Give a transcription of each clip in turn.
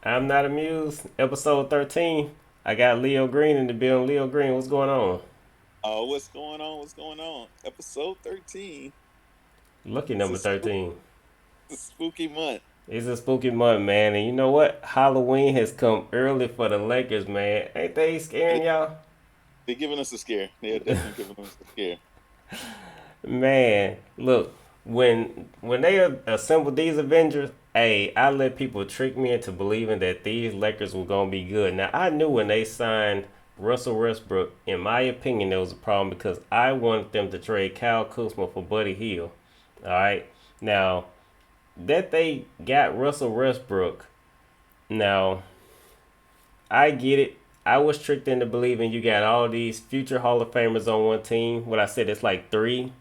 I'm not amused. Episode 13. I got Leo Green in the building. Leo Green, what's going on? Oh, what's going on? What's going on? Episode 13. Lucky It's a number 13. spooky month. It's a spooky month, man. And you know what? Halloween has come early for the Lakers, man. Ain't they scaring y'all? They're giving us a scare. They're definitely giving us a scare. Man, look, when they assembled these Avengers, hey, I let people trick me into believing that these Lakers were gonna be good. Now I knew when they signed Russell Westbrook, in my opinion, there was a problem because I wanted them to trade Kyle Kuzma for Buddy Hield. All right, now that they got Russell Westbrook, now I get it. I was tricked into believing you got all these future Hall of Famers on one team. What I said, it's like three: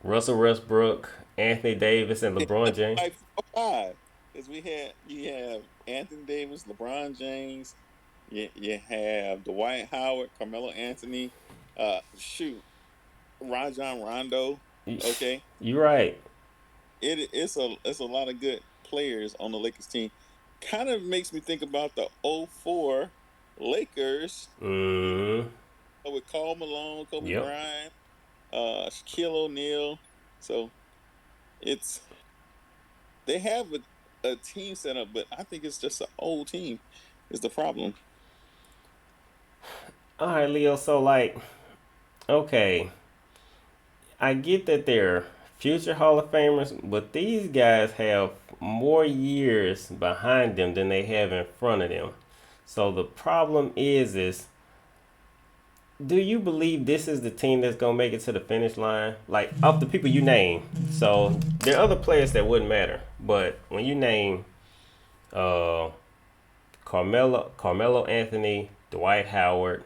Russell Westbrook, Anthony Davis, and LeBron James. Like 4 5. Because you have Anthony Davis, LeBron James, you have Dwight Howard, Carmelo Anthony, Rajon Rondo. Okay. You're right. It's a lot of good players on the Lakers team. Kind of makes me think about the '04 Lakers Mm, with Karl Malone, Kobe yep. Bryant, Shaquille O'Neal. So it's they have a team set up, but I think it's just an old team is the problem. All right, Leo. So, like, okay, I get that they're future Hall of Famers, but these guys have more years behind them than they have in front of them. So the problem is do you believe this is the team that's gonna make it to the finish line? Like of the people you name, so there are other players that wouldn't matter, but when you name uh, Carmelo Anthony, Dwight Howard,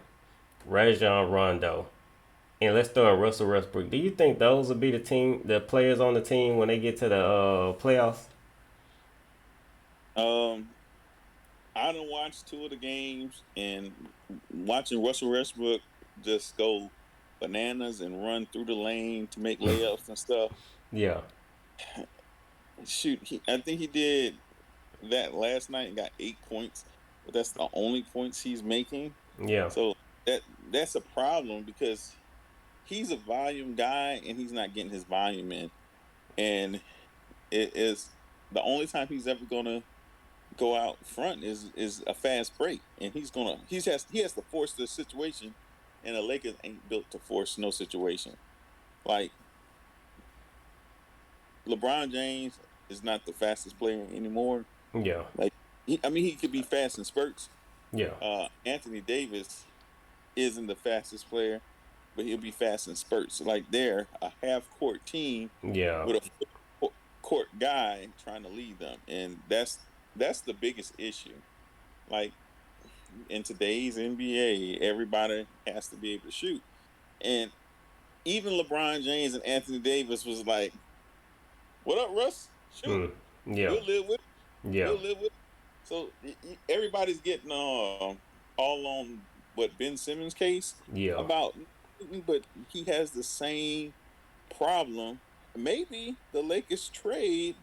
Rajon Rondo, and let's throw in Russell Westbrook, do you think those will be the players on the team when they get to the playoffs? Um, I done watched 2 of the games and watching Russell Westbrook just go bananas and run through the lane to make layups and stuff. Yeah, Shoot, I think he did that last night and got 8 points, but that's the only points he's making. yeah, So that's a problem because he's a volume guy and he's not getting his volume in. And it is the only time he's ever gonna go out front is a fast break. And he has to force the situation and the Lakers ain't built to force no situation. Like LeBron James is not the fastest player anymore. yeah, Like he could be fast in spurts. yeah, Anthony Davis isn't the fastest player, but he'll be fast in spurts. Like they're a half court team yeah. with a full court guy trying to lead them, and that's the biggest issue. Like in today's NBA, everybody has to be able to shoot, and even LeBron James and Anthony Davis was like, "What up, Russ? Shoot, Mm, yeah, we'll live with it. yeah, We'll live with it." So everybody's getting all on what Ben Simmons case yeah. about, but he has the same problem. Maybe the Lakers trade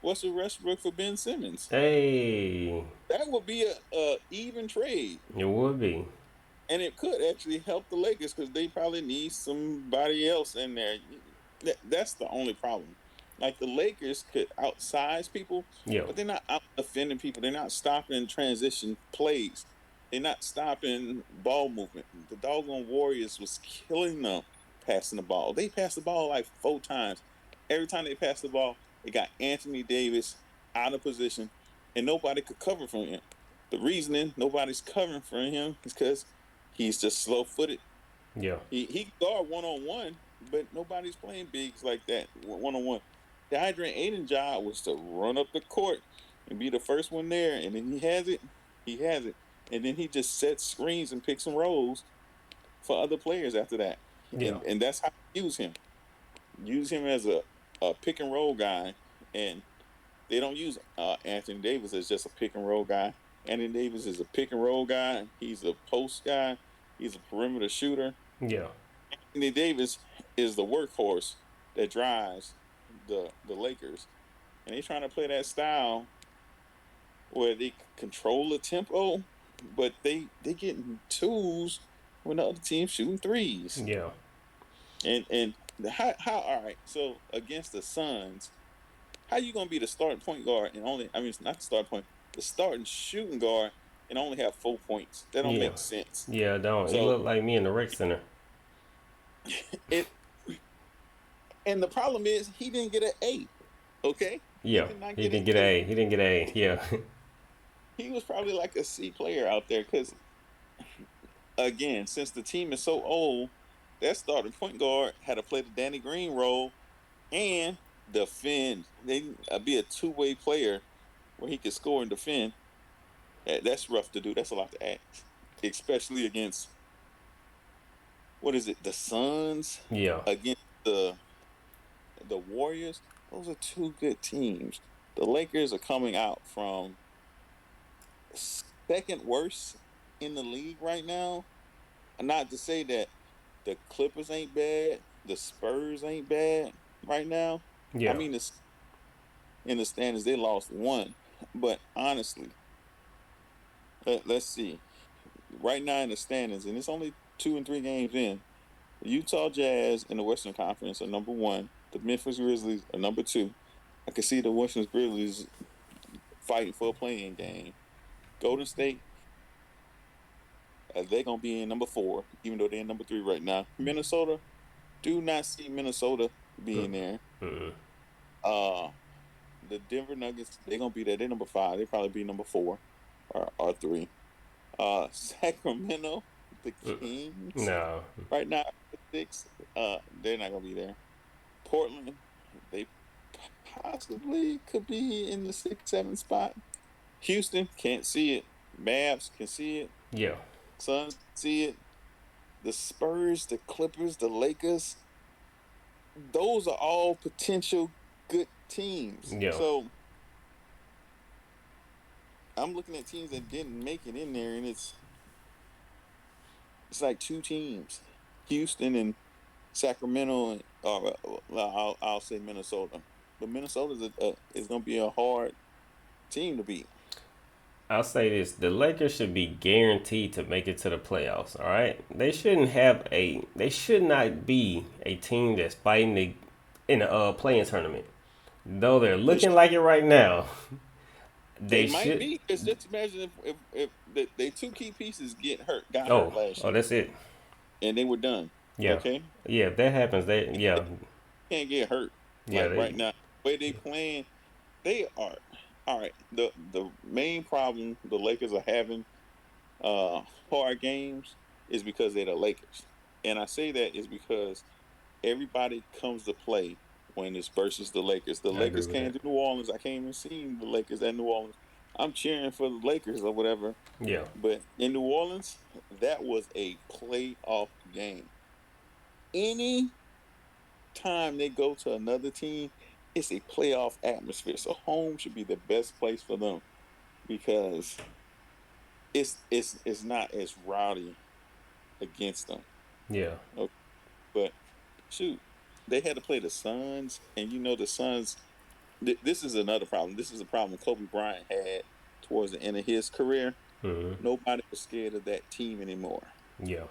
Russell Westbrook for Ben Simmons. Hey, That would be a even trade, it would be. and it could actually help the Lakers because they probably need somebody else in there. That's the only problem. Like the Lakers could outsize people, Yeah, but they're not out defending people. They're not stopping transition plays. They're not stopping ball movement. The doggone Warriors was killing them passing the ball. They passed the ball like 4 times. Every time they passed the ball, they got Anthony Davis out of position, and nobody could cover for him. The reasoning nobody's covering for him is because he's just slow footed. yeah, He can guard 1-on-1, but nobody's playing bigs like that 1-on-1. The Hydrant Aiden job was to run up the court and be the first one there, and then he has it, and then he just sets screens and picks and rolls for other players after that, yeah, and that's how you use him. Use him as a pick and roll guy, and they don't use Anthony Davis as just a pick and roll guy. Anthony Davis is a pick and roll guy. He's a post guy. He's a perimeter shooter. yeah. Anthony Davis is the workhorse that drives the Lakers, and they're trying to play that style where they control the tempo, but they getting twos when the other team shooting threes. Yeah. And how all right? So against the Suns, how you gonna be the starting point guard and only? I mean, it's not the starting point, the starting shooting guard and only have 4 points? That don't Yeah. make sense. Yeah, don't. He So looked like me in the rec center. it and the problem is he didn't get an A. Okay, he Yeah. did not He get an didn't get an A. A. He didn't get an A. Yeah. He was probably like a C player out there because again, since the team is so old, that starting point guard had to play the Danny Green role and defend. They be a two-way player where he could score and defend. That's rough to do. That's a lot to ask, especially against what is it? The Suns Yeah. against the Warriors. Those are two good teams. The Lakers are coming out from second worst in the league right now. Not to say that the Clippers ain't bad, the Spurs ain't bad right now. I Yeah. mean, in the standings, they lost one. But honestly, let's see. Right now in the standings, and it's only 2 and 3 games in, the Utah Jazz in the Western Conference are number one. The Memphis Grizzlies are number two. I can see the Western Grizzlies fighting for a playing game. Golden State, they're going to be in number four, even though they're in number three right now. Minnesota, do not see Minnesota being there. Mm-mm. Uh, the Denver Nuggets, they're gonna be there. They're number five. They probably be number four or three. Sacramento, the Kings, No. right now six. They're not gonna be there. Portland, they possibly could be in the 6, 7 spot. Houston can't see it. Mavs can see it. Yeah. Suns see it. The Spurs, the Clippers, the Lakers. Those are all potential good teams. Yeah. So I'm looking at teams that didn't make it in there, and it's like two teams, Houston and Sacramento, and I'll say Minnesota. But Minnesota is going to be a hard team to beat. I'll say this: the Lakers should be guaranteed to make it to the playoffs. All right, they shouldn't have a. They should not be a team that's fighting in a playing tournament. Though they're They, looking like it right now, they they might should. be. Because just imagine if they two key pieces got hurt Oh, last oh, year, that's it. and they were done. Yeah, Okay, yeah. If that happens, they they yeah, can't get hurt yeah. like They right now. The way they playing, they are all right. The main problem the Lakers are having uh hard games is because they're the Lakers. And I say that is because everybody comes to play when it's versus the Lakers. The I agree Lakers with came that. to New Orleans. I can't even see the Lakers at New Orleans. I'm cheering for the Lakers or whatever. Yeah, But in New Orleans, that was a playoff game. Any time they go to another team, it's a playoff atmosphere. So home should be the best place for them because it's not as rowdy against them. yeah, Okay. But shoot, they had to play the Suns, and the Suns. This is another problem. This is a problem Kobe Bryant had towards the end of his career. mm-hmm. Nobody was scared of that team anymore. Yeah,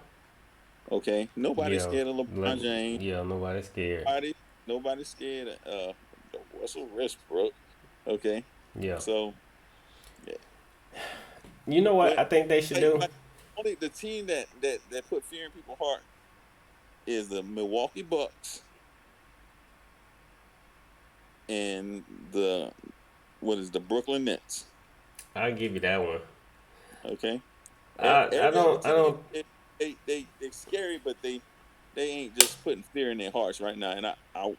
Okay, nobody's yeah. scared of LeBron James. Yeah, nobody's scared. Nobody, nobody's scared of Russell Westbrook. Okay, Yeah. so yeah. You know what But I think they should do? like, only the team that put fear in people's heart is the Milwaukee Bucks and the what is the Brooklyn Nets. I'll give you that one. Okay, I every other don't I team don't they're scary, but they ain't just putting fear in their hearts right now. And I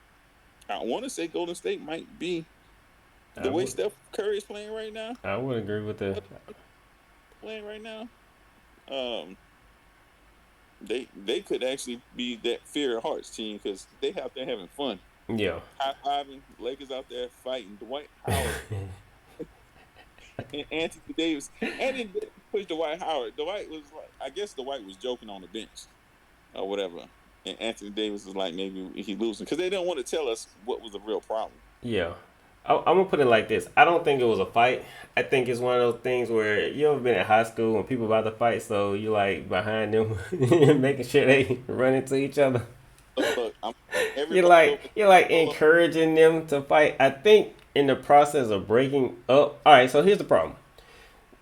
want to say Golden State might be I the way would Steph Curry is playing right now. I would agree with the Playing right now, um, they could actually be that fear of hearts team because they out there having fun, yeah. high fiving Lakers out there fighting Dwight Howard and Anthony Davis. And then pushed Dwight Howard. Dwight was like, I guess Dwight was joking on the bench or whatever. And Anthony Davis was like, maybe he losing because they don't want to tell us what was the real problem. Yeah. I'm gonna put it like this. I don't think it was a fight. I think it's one of those things where you ever been at high school when people about to fight, so you like behind them, making sure they run into each other. Look, everybody over You're like pull up. encouraging them to fight. I think in the process of breaking up. All right, so here's the problem.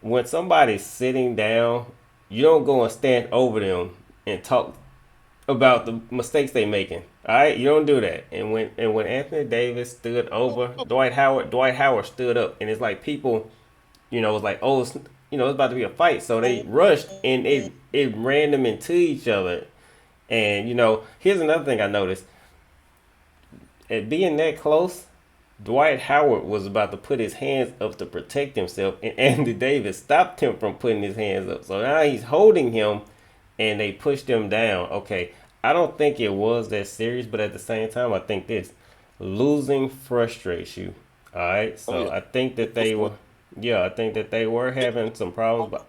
When somebody's sitting down, you don't go and stand over them and talk about the mistakes they making. All right, you don't do that. And when Anthony Davis stood Oh, over oh, Dwight Howard stood up, and it's like people, it's like it's about to be a fight, so they rushed and oh, it ran them into each other. And here's another thing I noticed: at being that close, Dwight Howard was about to put his hands up to protect himself, and Anthony Davis stopped him from putting his hands up. So now he's holding him, and they pushed him down. Okay, I don't think it was that serious, but at the same time, I think this losing frustrates you. All right, oh so yeah. I think that Most they were, yeah, I think that they were having some problems, but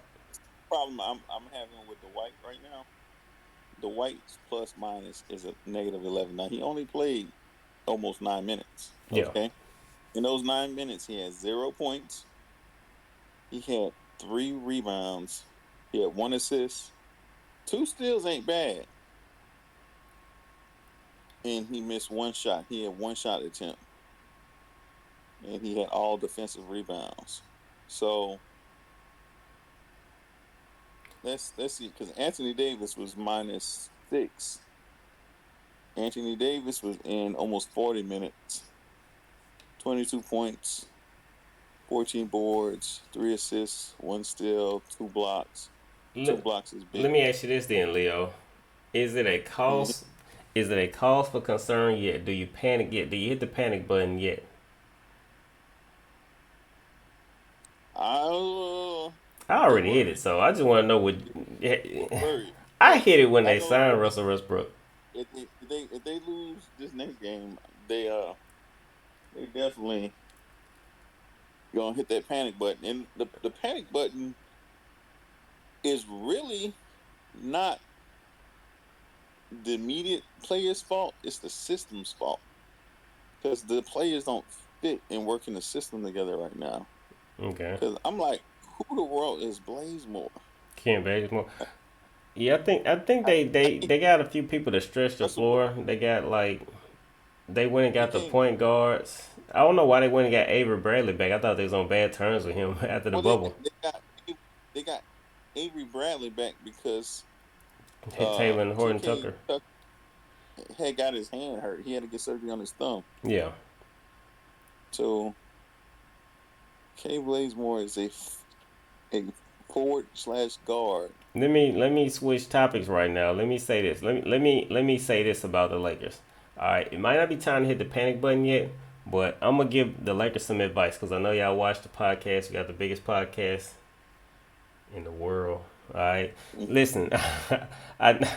problem I'm having with the White right now. The White's plus minus is a -11. Now he only played almost 9 minutes. yeah, Okay, in those 9 minutes, he had 0 points. He had 3 rebounds. He had 1 assist. 2 steals ain't bad, and he missed 1 shot. He had 1 shot attempt, and he had all defensive rebounds. So let's see, because Anthony Davis was -6. Anthony Davis was in almost 40 minutes, 22 points, 14 boards, 3 assists, 1 steal, 2 blocks. Two let, blocks is let big. me ask you this then, Leo. Is it a Mhm. cause? Is it a cause for concern yet? Do you panic yet? Do you hit the panic button yet? I I get already hit it, worried. so I just want to know what. Get worried. I But hit it when I they ain't gonna lie. signed Russell Westbrook. If they lose this next game, they definitely gonna hit that panic button. And the panic button is really not the immediate player's fault. It's the system's fault because the players don't fit and work in the system together right now. Okay, Because I'm like, who the world is Blazemore? Ken Bazemore. Yeah, I think I, I they got a few people to stretch the Russell, floor. They got they went and they got the can't. point guards. I don't know why they went and got Avery Bradley back. I thought they was on bad terms with him after the Well, bubble. they got Avery Bradley back because Hit Taylor and Horton TK Tucker. had got his hand hurt. He had to get surgery on his thumb. Yeah. So K Blazemore is a forward slash guard. Let me switch topics right now. Let me say this. Let me say this about the Lakers. All right, it might not be time to hit the panic button yet, but I'm gonna give the Lakers some advice because I know y'all watch the podcast. We got the biggest podcast in the world. All right, listen, I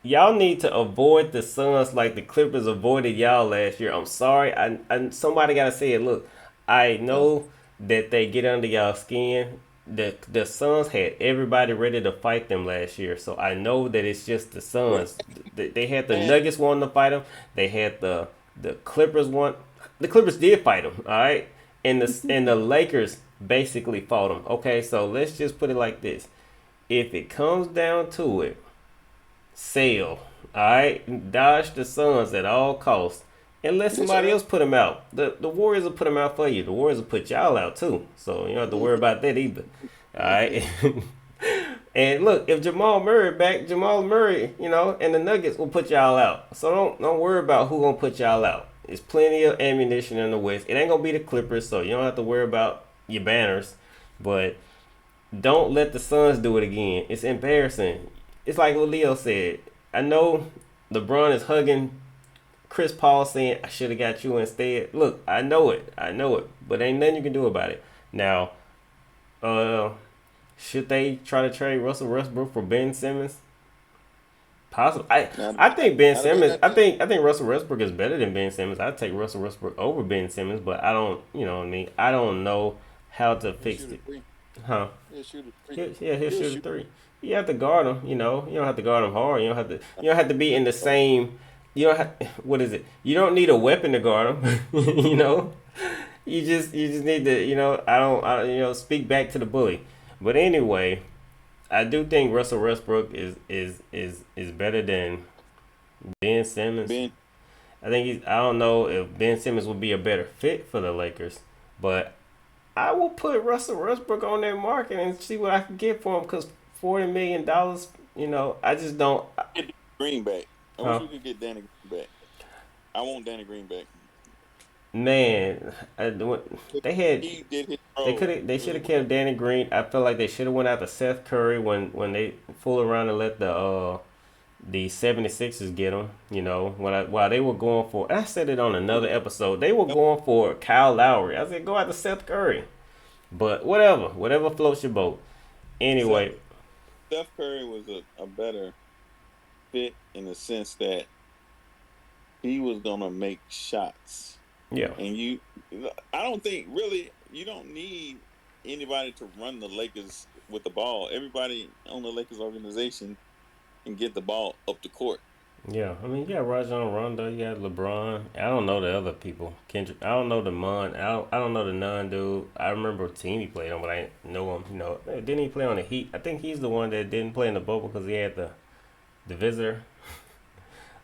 y'all need to avoid the Suns like the Clippers avoided y'all last year. I'm sorry. Somebody gotta say it. Look, I No, know that they get under y'all skin. The Suns had everybody ready to fight them last year, so I know that it's just the right. Suns. They had the And Nuggets wanting to fight them. They had the Clippers want. The Clippers did fight them. All right, and the Lakers basically fought them. Okay, so let's just put it like this: if it comes down to it, sail. Alright? Dodge the Suns at all costs. And let yes, somebody sir. else put them out. The Warriors will put them out for you. The Warriors will put y'all out too. So you don't have to worry about that either. Alright? And look, if Jamal Murray back, Jamal Murray, and the Nuggets will put y'all out. So don't worry about who gonna put y'all out. There's plenty of ammunition in the West. It ain't gonna be the Clippers, so you don't have to worry about your banners. But don't let the Suns do it again. It's embarrassing. It's like what Leo said. I know LeBron is hugging Chris Paul saying, I should have got you instead. Look, I know it. I know it. But ain't nothing you can do about it. Now, uh, should they try to trade Russell Westbrook for Ben Simmons? Possible. I Now, I think Ben now the bad Simmons. I idea. think I think Russell Westbrook is better than Ben Simmons. I'd take Russell Westbrook over Ben Simmons, but I don't. You know what I mean? I don't know how to He'll fix shoot a it. three. Huh? He'll shoot a three. He'll He'll shoot a shoot. three. You have to guard him. You don't have to guard him hard. You don't have to be in the same. You don't have, what is it? You don't need a weapon to guard them. you know, you just need to speak back to the bully. But anyway, I do think Russell Westbrook is better than Ben Simmons. Ben, I think I don't know if Ben Simmons would be a better fit for the Lakers, but I will put Russell Westbrook on that market and see what I can get for him because $40 million. I just don't. get Green back. I wish Huh? we could get Danny Green back. I want Danny Green back. Man, they had He did his they role. could they should have kept Danny Green. I feel like they should have went after Seth Curry when they fool around and let the 76ers get him. While they were going for, I said it on another episode, they were going for Kyle Lowry. I said go after Seth Curry, but whatever floats your boat. Seth, Anyway, Steph Curry was a better fit in the sense that he was gonna make shots, yeah, and I don't think really you don't need anybody to run the Lakers with the ball. Everybody on the Lakers organization can get the ball up the court. yeah. I mean, yeah, Rajon Rondo, you got LeBron. I don't know the other people. Kendrick. I don't know the Mon. I don't know the non dude. I remember a team he played on, but I didn't know him. Didn't he play on the Heat? I think he's the one that didn't play in the bubble because he had the visitor.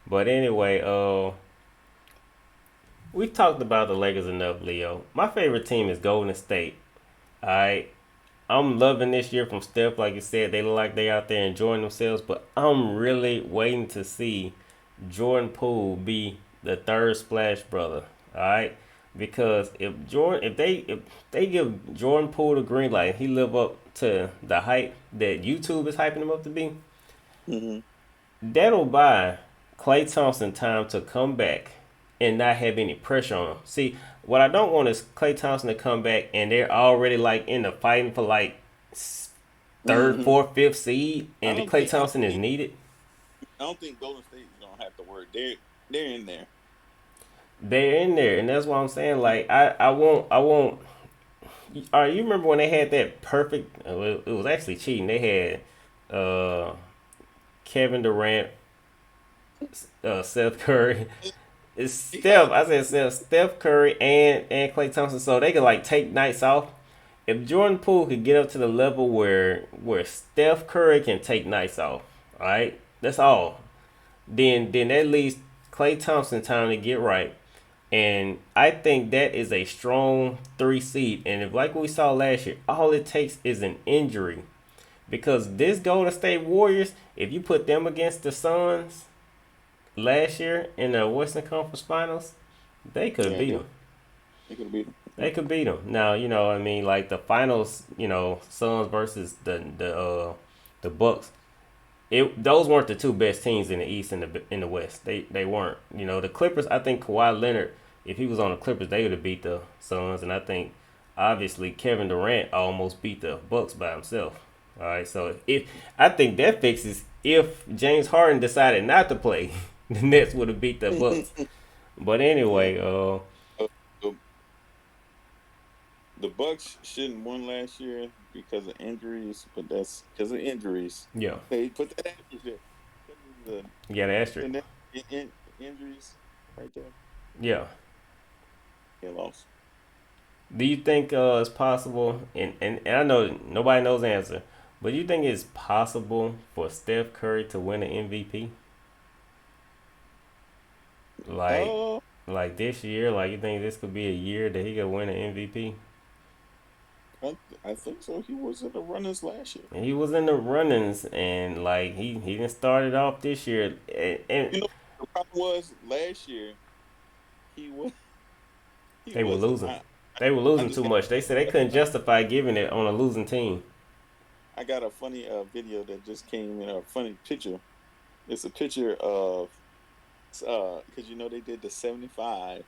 But anyway, we've talked about the Lakers enough, Leo. My favorite team is Golden State. I I'm loving this year from Steph. Like you said, they look like they out there enjoying themselves. But I'm really waiting to see Jordan Poole be the third Splash Brother. All right, because if they give Jordan Poole the green light, he live up to the hype that YouTube is hyping him up to be. Hmm. That'll buy Klay Thompson time to come back and not have any pressure on him. See, what I don't want is Klay Thompson to come back and they're already like in the fighting for like third, Hmm. fourth, fifth seed, I and the don't Klay think I don't Thompson is think needed. I don't think Golden State is gonna have to worry. They're in there. They're in there, and that's what I'm saying. Like I won't. All right, you remember when they had that perfect? It was actually cheating. They had Kevin Durant, Seth Curry. It's He got Steph. I said Steph Curry and Klay Thompson, so they could like take nights off. If Jordan Poole could get up to the level where Steph Curry can take nights off, all right, that's all. Then that leaves Klay Thompson time to get right, and I think that is a strong three seed. And if like we saw last year, all it takes is an injury because this Golden State Warriors, if you put them against the Suns last year in the Western Conference Finals, they could yeah, beat them. they could beat They them. could beat them. Now, I mean, like the finals, Suns versus the Bucks. Those weren't the two best teams in the East and the West. They weren't. The Clippers. I think Kawhi Leonard, if he was on the Clippers, they would have beat the Suns, and I think obviously Kevin Durant almost beat the Bucks by himself. All right, so if I think that fixes if James Harden decided not to play, the Nets would have beat the Bucks. But Yeah. anyway, Uh, The, the Bucks shouldn't won last year because of injuries, but that's because of injuries. yeah, They put that asterisk there. The yeah, the the asterisk. net injuries right there. Yeah. They lost. Do you think it's possible? And I know nobody knows the answer, but do you think it's possible for Steph Curry to win an MVP? Like, Oh, like this year? Like, you think this could be a year that he could win an MVP? I think so. He was in the runners last year. He was in the runnings, and like he didn't start it off this year, and You know, the problem was last year he was he they were wasn't. losing. They were losing Just too got much. They said they couldn't justify giving it on a losing team. I got a funny video that just came in, a funny picture. It's a picture of because they did the 75,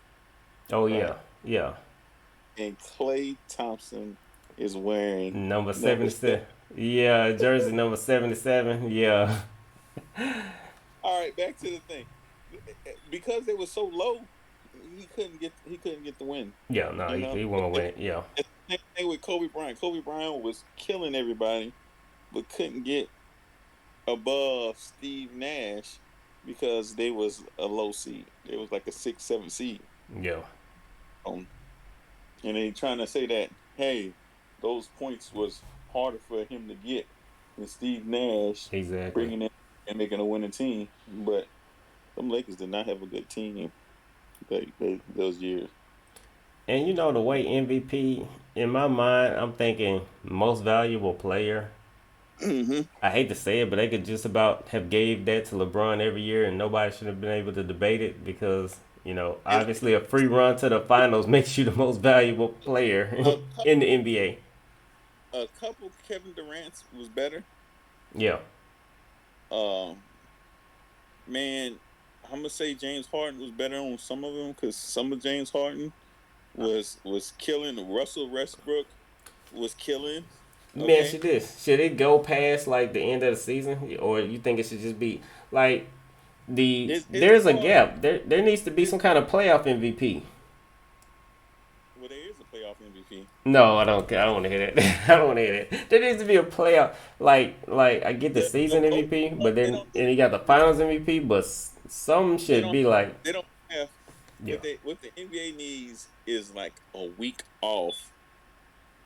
Oh right? yeah, yeah. And Klay Thompson is wearing Number number 77. Yeah, jersey number 77. Yeah. All right, back to the thing. Because they were so low, he couldn't get the win. Yeah, no, You he, know, he won't win it. Yeah. it's the same thing with Kobe Bryant. Kobe Bryant was killing everybody, but couldn't get above Steve Nash because they was a low seed. It was like a 6, 7 seed. Yeah. Um, and they trying to say that, hey, those points was harder for him to get than Steve Nash Exactly. bringing in and making a winning team. But them Lakers did not have a good team those years. And you know the way MVP in my mind, I'm thinking most valuable player. Hmm. I hate to say it, but they could just about have gave that to LeBron every year, and nobody should have been able to debate it because And obviously a free run to the finals makes you the most valuable player a in couple, the NBA. a couple Kevin Durant's was better. Yeah, Um, man, I'm gonna say James Harden was better on some of them because some of James Harden was killing. Russell Westbrook was killing. let me ask you Okay, this: should it go past like the end of the season, or you think it should just be like it's there's a hard. gap. There needs to be It's some kind of playoff MVP. well, there is a playoff MVP. No, I don't care. I don't want to hear that. I don't want to hear that. There needs to be a playoff. Like I get the The season vote, MVP, but they then don't and you got the they don't Finals MVP, but some they should don't be like they don't have yeah, what the NBA needs is like a week off.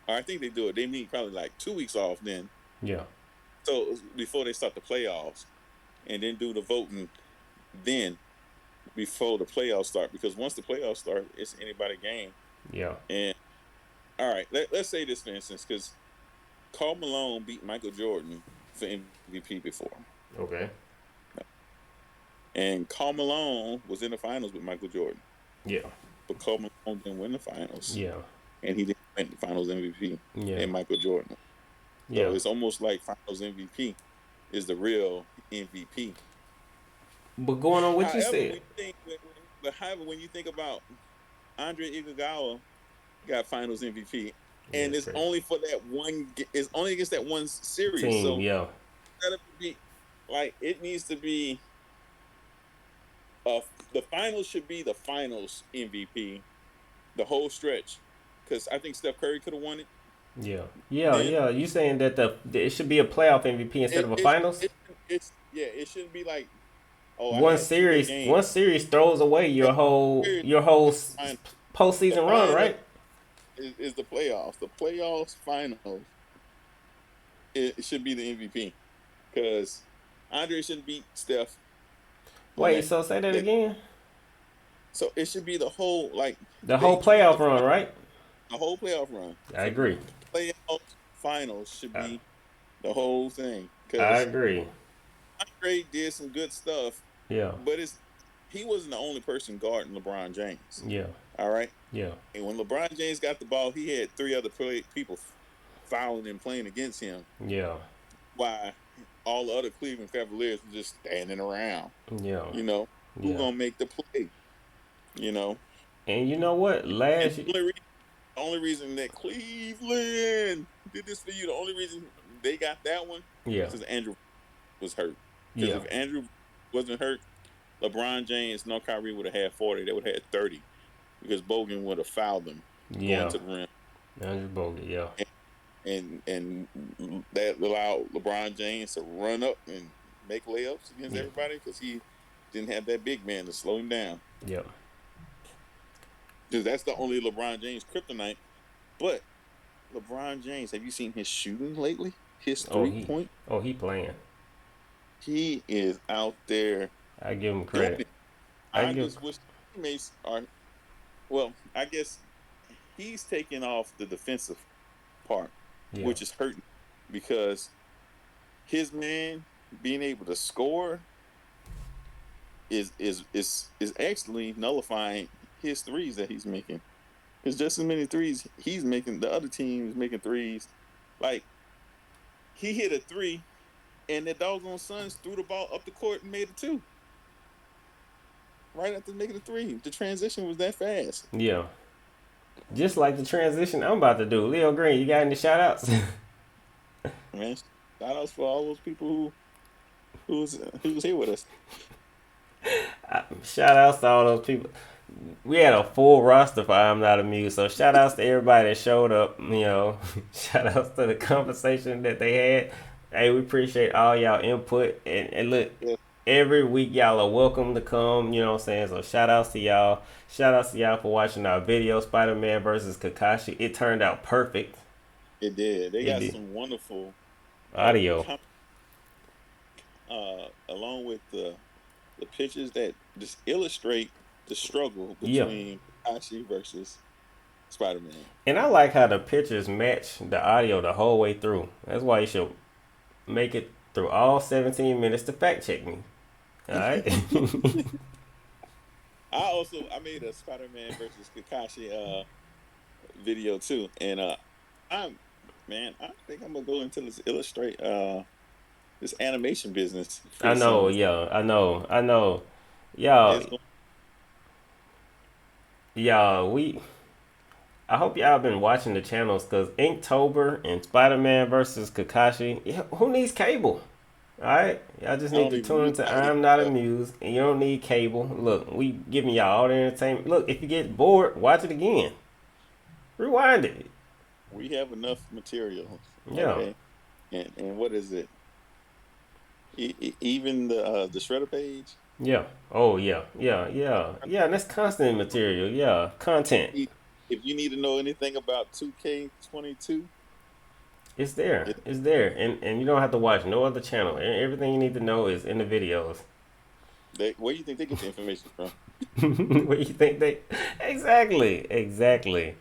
Or I think they do it. They need probably like 2 weeks off then. yeah, So before they start the playoffs, and then do the voting then before the playoffs start. Because once the playoffs start, it's anybody game. yeah. And all right, let's say this for instance, because Karl Malone beat Michael Jordan for MVP before, Okay. and Karl Malone was in the finals with Michael Jordan, Yeah, but Karl Malone didn't win the finals, yeah, and he didn't win the Finals MVP, yeah, and Michael Jordan. So yeah. it's almost like Finals MVP is the real MVP. But going on what you However, when said, you think, but however, when you think about Andre Iguodala got Finals MVP, yeah, and it's it's crazy. only for that one. It's only against that one series. Team, So yeah, that be like it needs to be. Uh, the finals should be the Finals MVP, the whole stretch, because I think Steph Curry could have won it. yeah, yeah, Then yeah. You saying that it should be a playoff MVP instead it, of a it, finals? it's yeah, it shouldn't be like, oh, I One had two good series, games. one series throws away Yeah, your whole fine. The postseason run, final right? is the playoffs. The playoffs finals it should be the MVP because Andre shouldn't beat Steph on Wait, so say that that. again. So it should be the whole like The they whole treat playoff run, right? the whole playoff run. I So agree. playoffs finals should I, be the whole thing I because agree. Andre did some good stuff, Yeah, but he wasn't the only person guarding LeBron James. yeah, All right, yeah, and when LeBron James got the ball, he had three other people fouling and playing against him. yeah, Why all the other Cleveland Cavaliers were just standing around. yeah, You know, who yeah. gonna make the play? You know, And you know what? and Last the only reason that Cleveland did this for you, the only reason they got that one yeah, is because Andrew was hurt. Because yeah, if Andrew wasn't hurt, LeBron James, no Kyrie would have had 40. They would have had 30 because Bogan would have fouled them going yeah. to the rim. Andrew Bogut, yeah, And that allowed LeBron James to run up and make layups against yeah, everybody because he didn't have that big man to slow him down. yeah. Because that's the only LeBron James kryptonite. But LeBron James, have you seen his shooting lately? His Oh 3 point? he playing. He is out there I give him doing credit. it. I I give just wish teammates are, well, I guess he's taking off the defensive part, yeah, which is hurting because his man being able to score is actually nullifying his threes that he's making. It's just as many threes he's making. The other team is making threes. Like he hit a three, and the doggone Suns threw the ball up the court and made it two. Right after making the three, the transition was that fast. yeah. Just like the transition I'm about to do. Leo Green, you got any shout outs? Man, shout outs for all those people who was here with us. Shout outs to all those people. We had a full roster for I'm Not Amused. So shout outs to everybody that showed up. Shout outs to the conversation that they had. Hey, we appreciate all y'all input. And look, Yeah. every week y'all are welcome to come. You know what I'm saying? So shout outs to y'all. Shout outs to y'all for watching our video, Spider-Man versus Kakashi. It turned out perfect. It did. They It got did. some wonderful Audio. along with the pictures that just illustrate the struggle Yeah. between Kakashi versus Spider-Man. And I like how the pictures match the audio the whole way through. That's why you should make it through all 17 minutes to fact check me. All right. I made a Spider-Man versus Kakashi video too, and I'm I think I'm gonna go into this illustrate this animation business I pretty know. soon. Yeah. I know. I know. Y'all. It's going Y'all. I hope y'all been watching the channels because Inktober and Spider-Man versus Kakashi. Yeah, who needs cable? Alright? Y'all just I need don't to even tune use into I I'm Not Amused and you don't need cable. Look, we giving y'all all the entertainment. Look, if you get bored, watch it again. Rewind it. we have enough material, Yeah. okay? And what is it? Even the shredder page. Yeah. Oh yeah. Yeah. Yeah. Yeah. And that's constant material. Yeah. Content. If you need to know anything about 2K22, It's there. it, It's there. And you don't have to watch no other channel. Everything you need to know is in the videos. where do you think they get the information from? What you think they exactly, exactly.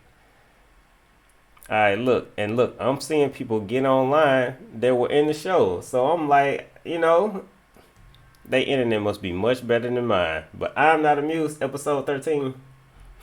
All right, look. I'm seeing people get online that were in the show, so I'm like, they internet must be much better than mine. But I'm not amused. Episode 13.